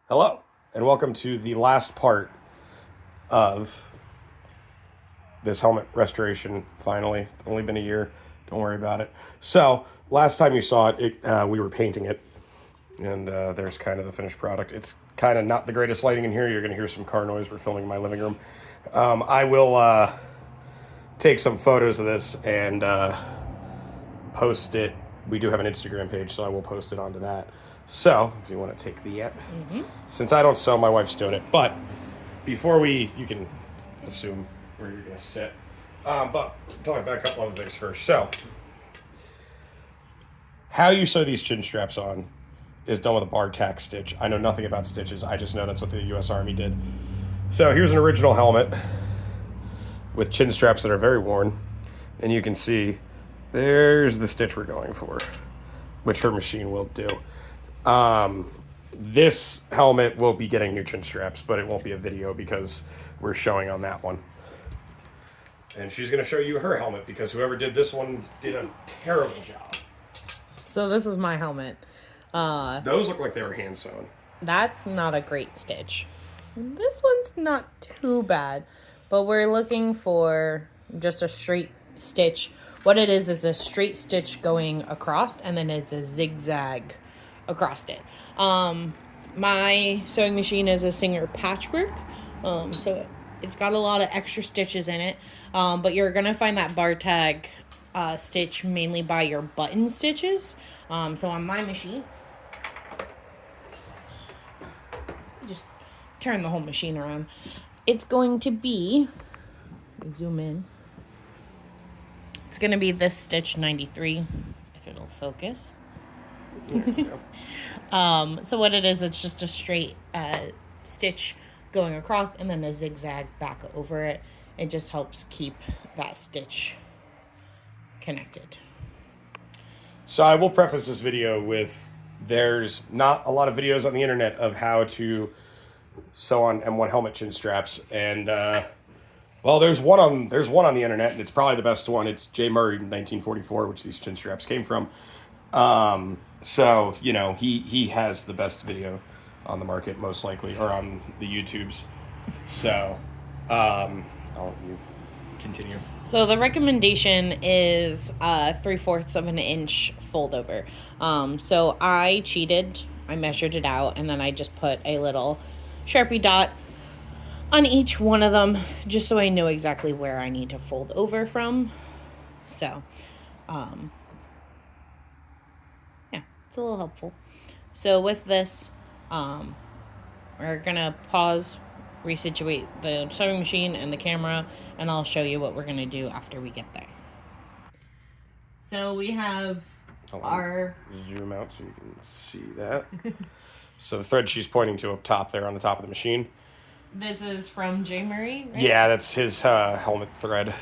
Hello, and welcome to the last part of this helmet restoration. Finally, it's only been a year. Don't worry about it. So, last time you saw it, we were painting it, and there's kind of the finished product. It's kind of not the greatest lighting in here. You're going to hear some car noise. We're filming in my living room. I will take some photos of this and post it. We do have an Instagram page, so I will post it onto that. So, if you want to take the app. Since I don't sew, my wife's doing it. But before you can assume where you're going to sit. But talk about a couple other things first. So, how you sew these chin straps on is done with a bar tack stitch. I know nothing about stitches. I just know that's what the U.S. Army did. So, here's an original helmet with chin straps that are very worn. And you can see there's the stitch we're going for, which her machine will do. This helmet will be getting new chin straps, but it won't be a video because we're showing on that one. And she's going to show you her helmet because whoever did this one did a terrible job. So this is my helmet. Those look like they were hand sewn. That's not a great stitch. This one's not too bad, but we're looking for just a straight stitch. What it is a straight stitch going across, and then it's a zigzag across it. My sewing machine is a Singer Patchwork, so it's got a lot of extra stitches in it, but you're gonna find that bar tag stitch mainly by your button stitches. So on my machine, just turn the whole machine around. It's going to be, zoom in, it's going to be this stitch 93, if it'll focus. So what it is, it's just a straight stitch going across and then a zigzag back over it. It just helps keep that stitch connected. So I will preface this video with there's not a lot of videos on the internet of how to sew on M1 helmet chin straps, and well, there's one on the internet, and it's probably the best one. It's J. Murray 1944, which these chin straps came from. So, you know, he has the best video on the market, most likely, or on the YouTubes. So, I'll let you continue. So the recommendation is 3/4 of an inch fold over. So I cheated. I measured it out, and then I just put a little Sharpie dot on each one of them, just so I know exactly where I need to fold over from. So, yeah, it's a little helpful. So with this, we're gonna pause, resituate the sewing machine and the camera, and I'll show you what we're gonna do after we get there. So we have our zoom out so you can see that. So the thread she's pointing to up top there on the top of the machine. This is from J. Murray, right? Yeah, that's his helmet thread.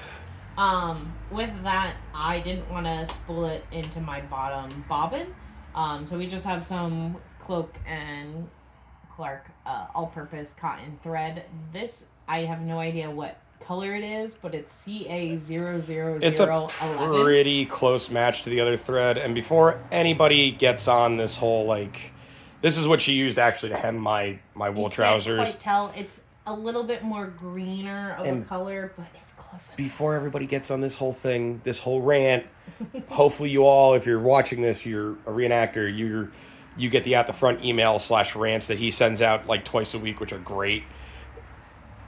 With that, I didn't want to spool it into my bottom bobbin. So we just have some Cloak and Clark all-purpose cotton thread. This, I have no idea what color it is, but it's CA00011. It's a pretty close match to the other thread. And before anybody gets on this whole, like, this is what she used actually to hem my wool trousers. You can't quite tell. It's a little bit more greener of a color, but it's close enough. Before everybody gets on this whole thing, this whole rant, hopefully you all, if you're watching this, you're a reenactor, you get the At the Front email /rants that he sends out like twice a week, which are great.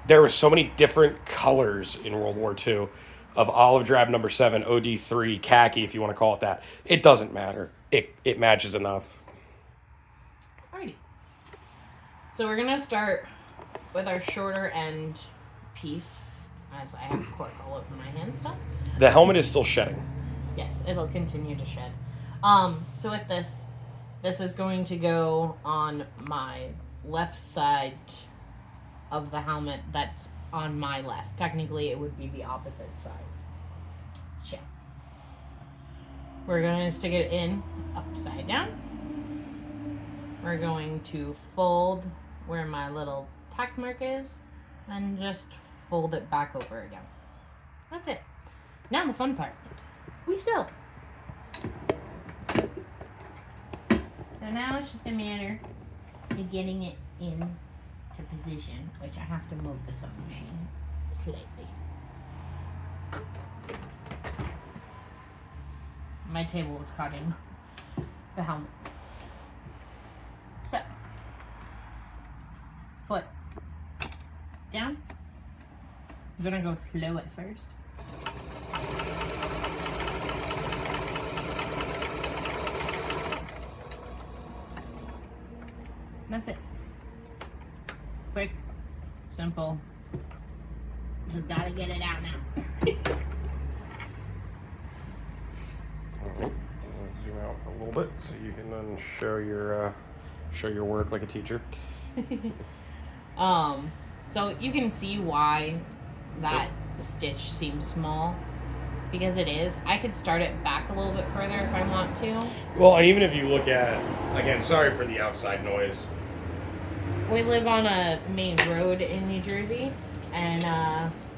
There were so many different colors in World War II of olive drab number 7, OD3, khaki, if you want to call it that. It doesn't matter. It matches enough. Alrighty. So we're going to start with our shorter end piece, as I have cork all over my hand stuff. The helmet is still shedding. Yes, it'll continue to shed. So with this is going to go on my left side of the helmet that's on my left. Technically, it would be the opposite side. Yeah. We're going to stick it in upside down. We're going to fold where my little tack mark is and just fold it back over again. That's it. Now the fun part. We sew. So now it's just a matter of getting it into position, which I have to move the sewing machine slightly. My table is cutting the helmet. So, foot down. I'm gonna go slow at first. That's it. Quick, simple. Just gotta get it out now. Alright, zoom out a little bit so you can then show your work like a teacher. So you can see why that stitch seems small, because it is. I could start it back a little bit further if I want to. Well, even if you look at, again, sorry for the outside noise. We live on a main road in New Jersey, and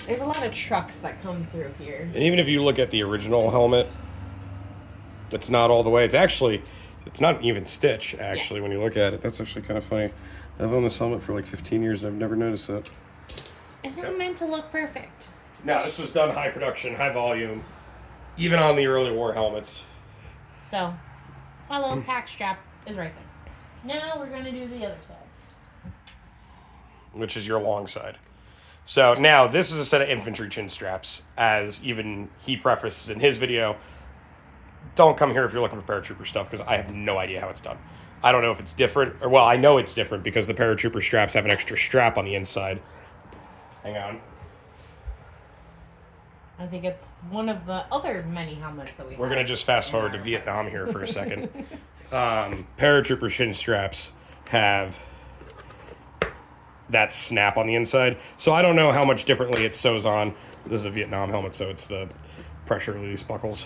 there's a lot of trucks that come through here. And even if you look at the original helmet, it's not all the way. It's not even stitch, actually, when you look at it. That's actually kind of funny. I've owned this helmet for like 15 years, and I've never noticed that. It's not meant to look perfect. No, this was done high production, high volume, even on the early war helmets. So, my little pack strap is right there. Now we're going to do the other side. Which is your long side. So now this is a set of infantry chin straps, as even he prefaced in his video. Don't come here if you're looking for paratrooper stuff, because I have no idea how it's done. I don't know if it's different, or well, I know it's different because the paratrooper straps have an extra strap on the inside. Hang on. I think it's one of the other many helmets that we have. We're going to just fast forward to Vietnam here for a second. Paratrooper chin straps have that snap on the inside. So I don't know how much differently it sews on. This is a Vietnam helmet, so it's the pressure release buckles.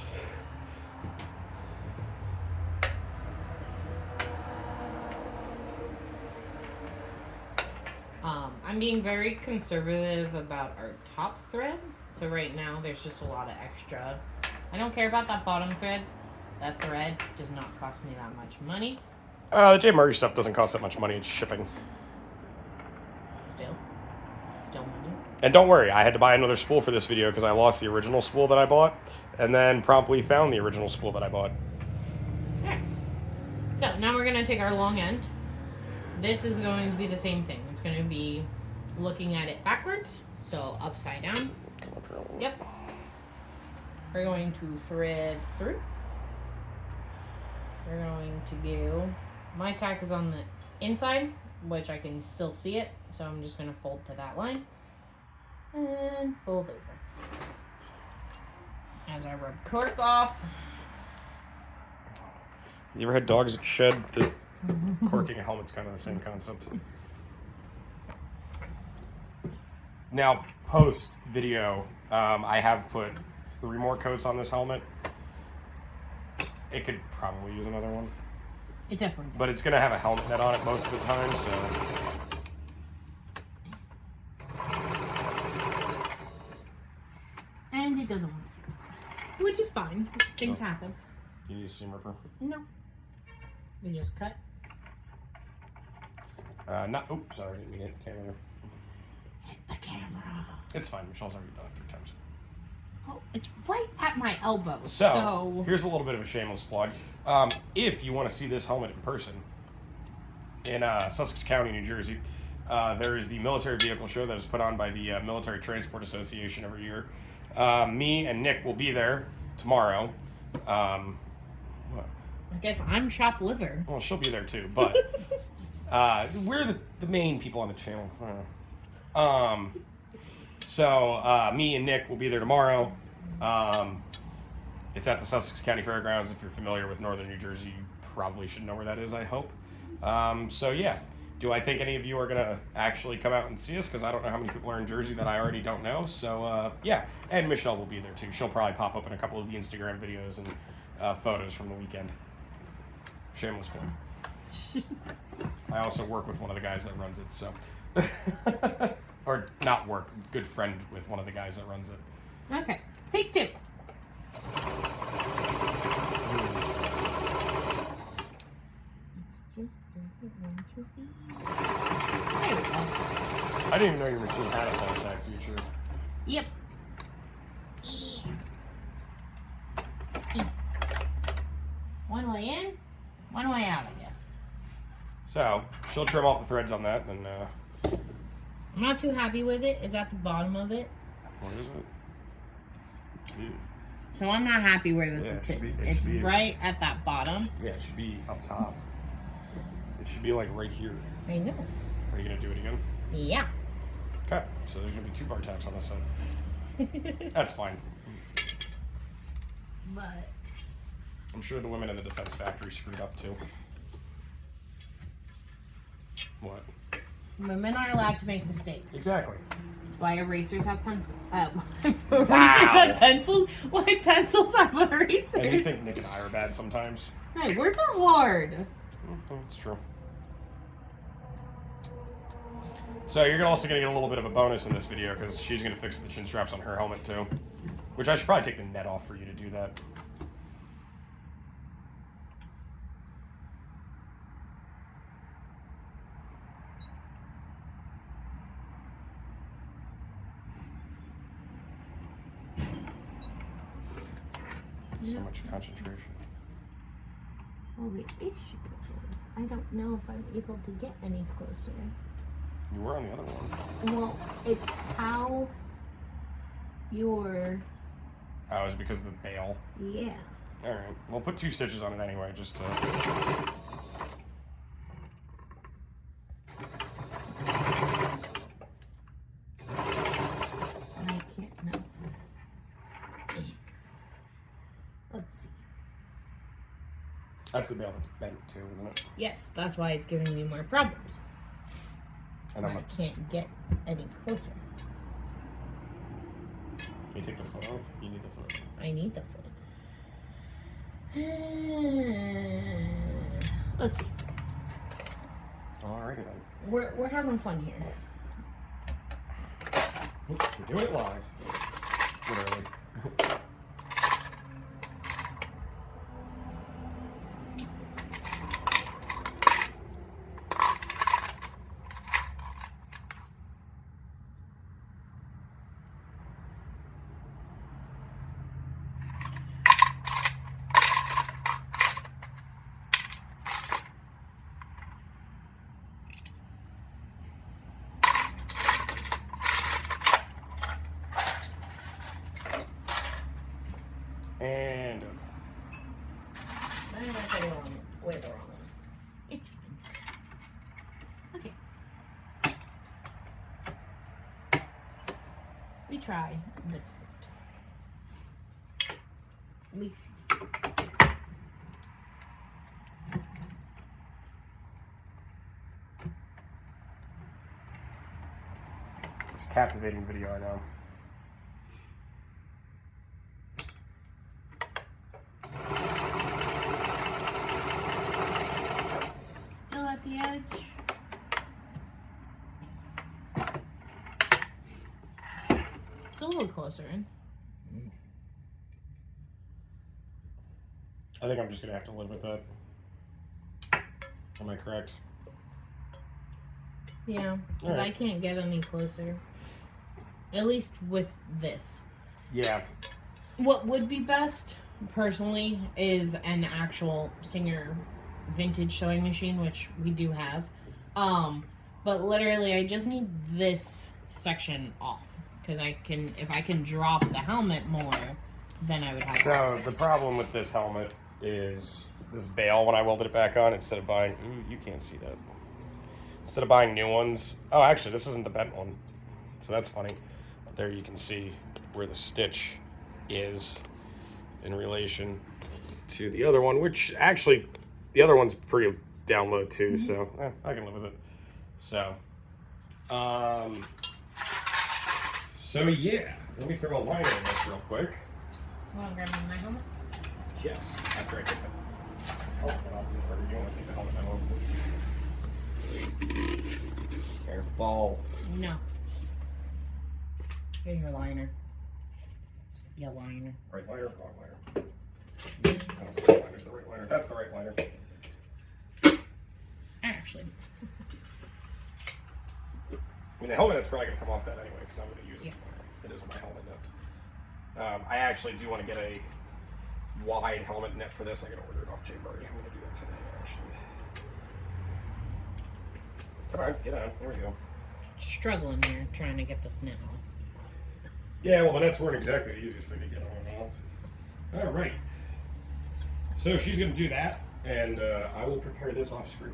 I'm being very conservative about our top thread. So right now there's just a lot of extra. I don't care about that bottom thread. That thread does not cost me that much money. The J. Murray stuff doesn't cost that much money. It's shipping. Still money. And don't worry, I had to buy another spool for this video because I lost the original spool that I bought, and then promptly found the original spool that I bought. Alright. So now we're gonna take our long end. This is going to be the same thing. It's gonna be looking at it backwards, so upside down. Yep. We're going to thread through. We're going to go. My tack is on the inside, which I can still see it, so I'm just gonna fold to that line and fold over. As I rub cork off. You ever had dogs that shed? The corking a helmet's kind of the same concept. Now, post video, I have put 3 more coats on this helmet. It could probably use another one. It definitely does. But it's going to have a helmet net on it most of the time, so... And it doesn't want to feel. Which is fine. Things happen. You need a seam ripper? No. We just cut. Oops, sorry, I didn't mean to hit the camera. Hit the camera. It's fine, Michelle's already done it 3 times. Oh, it's right at my elbow. So, here's a little bit of a shameless plug. If you want to see this helmet in person, in Sussex County, New Jersey, there is the military vehicle show that is put on by the Military Transport Association every year. Me and Nick will be there tomorrow. What? I guess I'm chopped liver. Well, she'll be there too, but we're the main people on the channel. So me and Nick will be there tomorrow. It's at the Sussex County Fairgrounds. If you're familiar with northern New Jersey, you probably should know where that is, I hope. So yeah, do I think any of you are going to actually come out and see us? Because I don't know how many people are in Jersey that I already don't know. So yeah, and Michelle will be there too. She'll probably pop up in a couple of the Instagram videos and photos from the weekend. Shameless plug. I also work with one of the guys that runs it, so... or not work, good friend with one of the guys that runs it. Okay, take 2. Just I didn't even know your machine had a contact feature. Yep. One way in, one way out, I guess. So, she'll trim off the threads on that, and I'm not too happy with it. It's at the bottom of it. what is it? Dude. So I'm not happy where this is sitting. It's right at that bottom. Yeah, it should be up top. It should be like right here. I know. Are you gonna do it again? Yeah. Okay, so there's gonna be 2 bar tacks on this side. That's fine. But I'm sure the women in the Defense Factory screwed up too. What? women are allowed to make mistakes. Exactly. That's why erasers have pencils. Erasers have pencils? Why pencils have erasers? And you think Nick and I are bad sometimes? Hey, words are hard. That's true. So you're also going to get a little bit of a bonus in this video because she's going to fix the chin straps on her helmet too. Which I should probably take the net off for you to do that. So much concentration. Oh, the issue is, I don't know if I'm able to get any closer. You were on the other one. Well, it's how your... Oh, is it because of the bail? Yeah. Alright, we'll put 2 stitches on it anyway, just to... I can't, no. Let's see. That's the bail that's bent too, isn't it? Yes, that's why it's giving me more problems. And I can't get any closer. Can you take the foot off? You need the foot. I need the foot. Let's see. Alrighty then. We're having fun here. We're doing it live. Literally. And I went the wrong way, the wrong one. It's fine. Okay. We try this foot. We see. it's a captivating video, I know. Still at the edge. It's a little closer in. I think I'm just gonna have to live with that. Am I correct? Yeah, because I can't get any closer. At least with this. Yeah. What would be best, personally, is an actual Singer vintage sewing machine, which we do have. But literally, I just need this section off. Because if I can drop the helmet more, then I would have So access. the problem with this helmet is this bail when I welded it back on, instead of buying, ooh, you can't see that. Instead of buying new ones, oh, actually, this isn't the bent one. So that's funny. But there you can see where the stitch is in relation to the other one, which actually, the other one's pretty down low too, so I can live with it. So, yeah, let me throw a liner in this real quick. You want to grab my helmet? Yes, after I take the helmet off, or you want to take the helmet off? Careful. No. Here's your liner. Your liner. Right liner, wrong liner. I don't know if the liner's the right liner. That's the right liner. Actually. mean, the helmet is probably going to come off that anyway because I'm going to use it. Yeah. It is my helmet now. I actually do want to get a wide helmet net for this. I got to order it off Jay Murray. I'm going to do that today, actually. All right, get on. There we go. Struggling here trying to get this net off. Yeah, well, the nets weren't exactly the easiest thing to get on and off. All right. So she's going to do that, and I will prepare this off screen.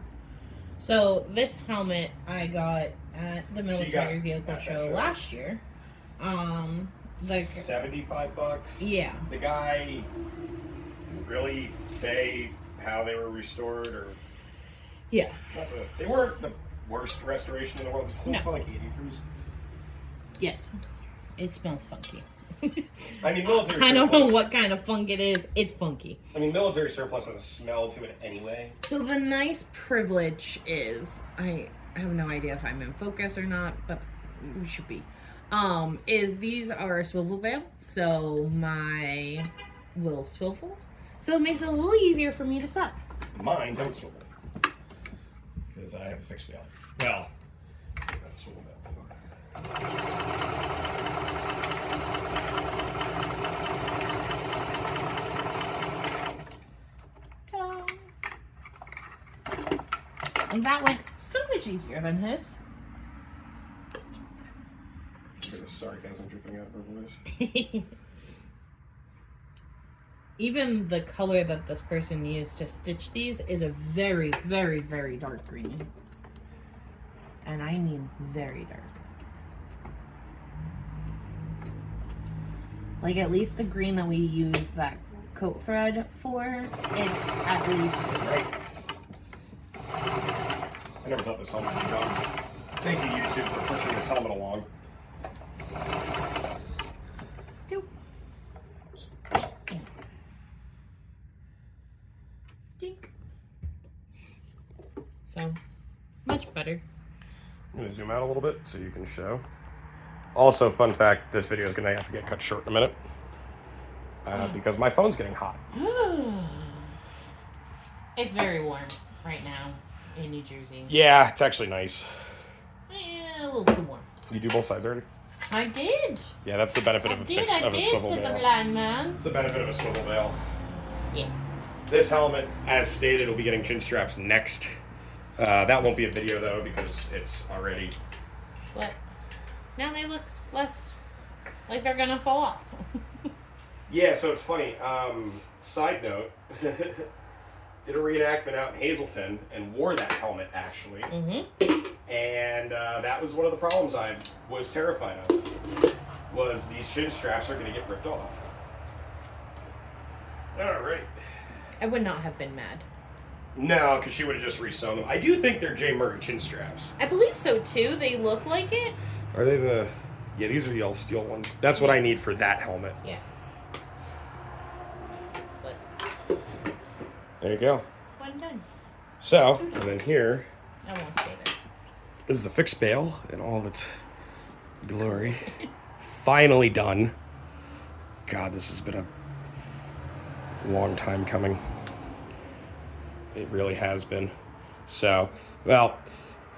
So this helmet I got at the military vehicle at that show show. last year. Like $75. yeah. The guy didn't really say how they were restored, or Yeah. it's not they weren't the worst restoration in the world. It still No. smell like antifreeze. Yes. It smells funky. I mean, military. I don't know surplus- what kind of funk it is. It's funky. I mean, military surplus has a smell to it anyway. So the nice privilege is, I have no idea if I'm in focus or not, but we should be. Is these are a swivel bail, so my will swivel. So it makes it a little easier for me to set. Mine don't swivel because I have a fixed bail. Well, I have a swivel bail too. Ta-da. And that went so much easier than his. Look at the sarcasm dripping out of her voice. Even the color that this person used to stitch these is a very, very, very dark green. And I mean very dark. Like at least the green that we use that coat thread for, it's at least... Right. I never thought this helmet would be done. Thank you, YouTube, for pushing this helmet along. Dink. So, much better. I'm going to zoom out a little bit so you can show. Also, fun fact, this video is going to have to get cut short in a minute. Because my phone's getting hot. It's very warm right now in New Jersey. Yeah, it's actually nice. A little too warm. You do both sides already? I did. Yeah, that's the benefit of a fixed of a swivel said the bail. blind man. That's the benefit of a swivel bail. Yeah. This helmet, as stated, will be getting chin straps next. That won't be a video though because it's already. But now they look less like they're gonna fall off. Yeah, so it's funny. Side note, did a reenactment out in Hazleton and wore that helmet actually, and that was one of the problems I was terrified of. Was these chin straps are going to get ripped off. All right. I would not have been mad. No, because she would have just resewn them. I do think they're Jay Murray chin straps. I believe so too. They look like it. Are they the? Yeah, these are the all steel ones. That's what I need for that helmet. Yeah. But There you go. one done. So, and then here I won't say that. is the fixed bail in all of its glory. Finally done. God, this has been a long time coming. It really has been. So, well,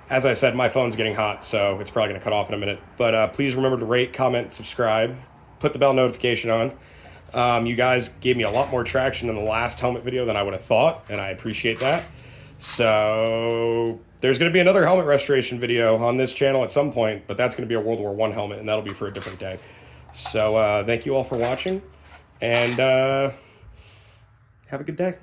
as I said, my phone's getting hot, so it's probably going to cut off in a minute. But please remember to rate, comment, subscribe, put the bell notification on. You guys gave me a lot more traction in the last helmet video than I would have thought, and I appreciate that. So there's going to be another helmet restoration video on this channel at some point, but that's going to be a World War I helmet, and that'll be for a different day. So thank you all for watching, and have a good day.